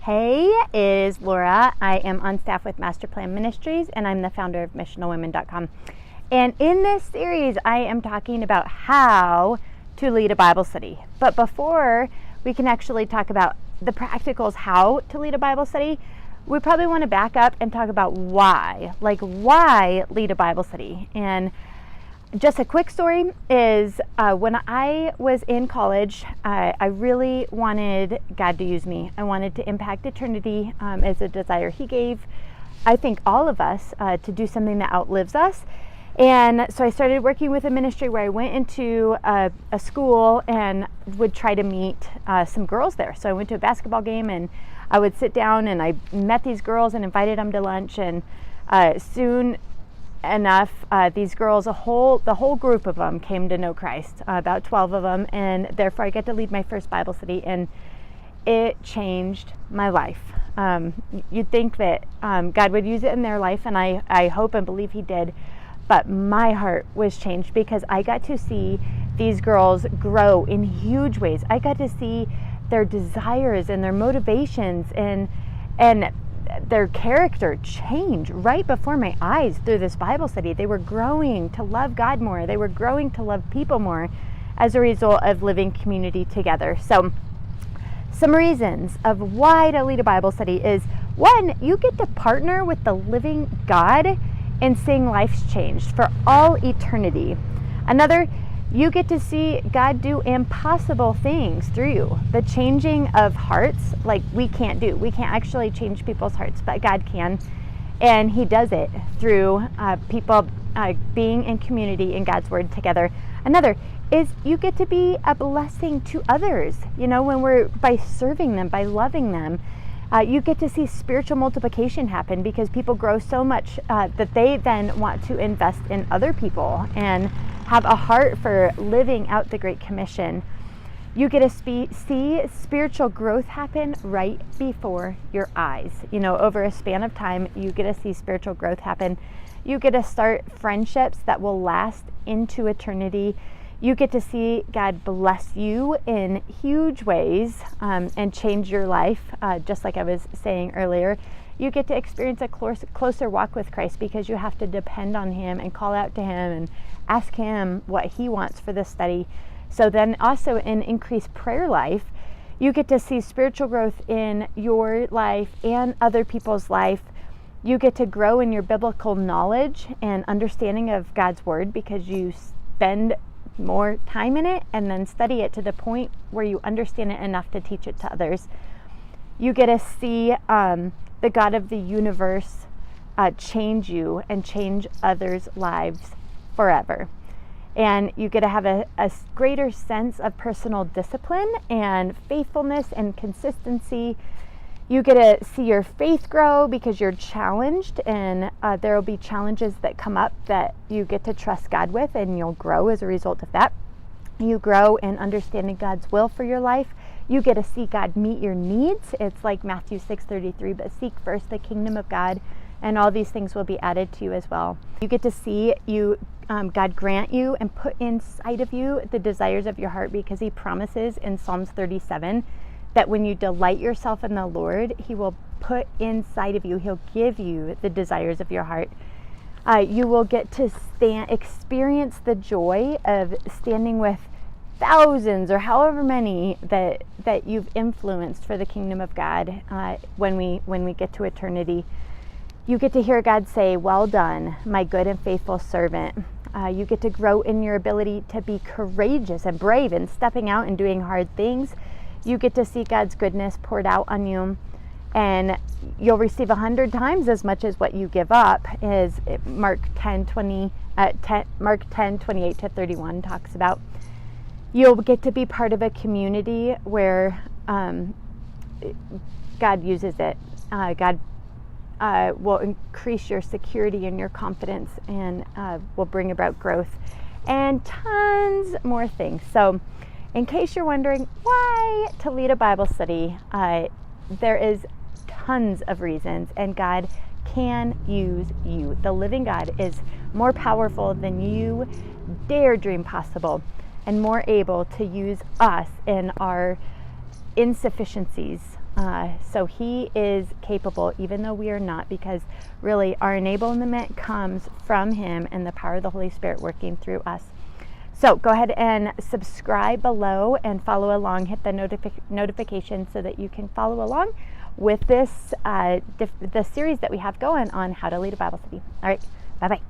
Hey, it is Laura. I am on staff with Master Plan Ministries, and I'm the founder of missionalwomen.com. And in this series, I am talking about how to lead a Bible study. But before we can actually talk about the practicals, how to lead a Bible study, we probably want to back up and talk about why. Like, why lead a Bible study? And just a quick story is when I was in college, I really wanted God to use me. I wanted to impact eternity as a desire He gave, I think, all of us to do something that outlives us. And so I started working with a ministry where I went into a school and would try to meet some girls there. So I went to a basketball game and I would sit down and I met these girls and invited them to lunch. And soon enough, these girls, the whole group of them came to know Christ, about 12 of them, and therefore I get to lead my first Bible study, and it changed my life. You'd think that God would use it in their life, and I hope and believe He did, but my heart was changed because I got to see these girls grow in huge ways. I got to see their desires and their motivations and their character change right before my eyes through this Bible study. They were growing to love God more. They were growing to love people more as a result of living community together. So some reasons of why to lead a Bible study is, one, you get to partner with the living God and seeing lives changed for all eternity. Another, you get to see God do impossible things through you. The changing of hearts, like we can't do. We can't actually change people's hearts, but God can. And He does it through people being in community in God's Word together. Another is you get to be a blessing to others. You know, when we're by serving them, by loving them, you get to see spiritual multiplication happen because people grow so much that they then want to invest in other people and have a heart for living out the Great Commission. You get to see spiritual growth happen right before your eyes. You know, over a span of time, you get to see spiritual growth happen. You get to start friendships that will last into eternity. You get to see God bless you in huge ways and change your life, just like I was saying earlier. You get to experience a closer walk with Christ because you have to depend on Him and call out to Him and ask Him what He wants for this study. So then also in increased prayer life, you get to see spiritual growth in your life and other people's life. You get to grow in your biblical knowledge and understanding of God's Word because you spend more time in it and then study it to the point where you understand it enough to teach it to others. You get to see the God of the universe change you and change others' lives forever. And you get to have a greater sense of personal discipline and faithfulness and consistency. You get to see your faith grow because you're challenged, and there will be challenges that come up that you get to trust God with, and you'll grow as a result of that. You grow in understanding God's will for your life. You get to see God meet your needs. It's like Matthew 6:33, but seek first the kingdom of God, and all these things will be added to you as well. You get to see God grant you and put inside of you the desires of your heart, because He promises in Psalms 37 that when you delight yourself in the Lord, He will put inside of you, He'll give you the desires of your heart. You will get to experience the joy of standing with thousands or however many that you've influenced for the kingdom of God when we get to eternity. You get to hear God say, "Well done, my good and faithful servant." You get to grow in your ability to be courageous and brave and stepping out and doing hard things. You get to see God's goodness poured out on you, and you'll receive 100 times as much as what you give up, as Mark 10:28 to 31 talks about. You'll get to be part of a community where God uses it. God will increase your security and your confidence, and will bring about growth and tons more things. So in case you're wondering why to lead a Bible study, there is tons of reasons, and God can use you. The living God is more powerful than you dare dream possible, and more able to use us in our insufficiencies So he is capable, even though we are not, because really our enablement comes from him and the power of the Holy Spirit working through us. So go ahead and subscribe below and follow along. Hit the notification so that you can follow along with this the series that we have going on how to lead a Bible study. All right, bye-bye.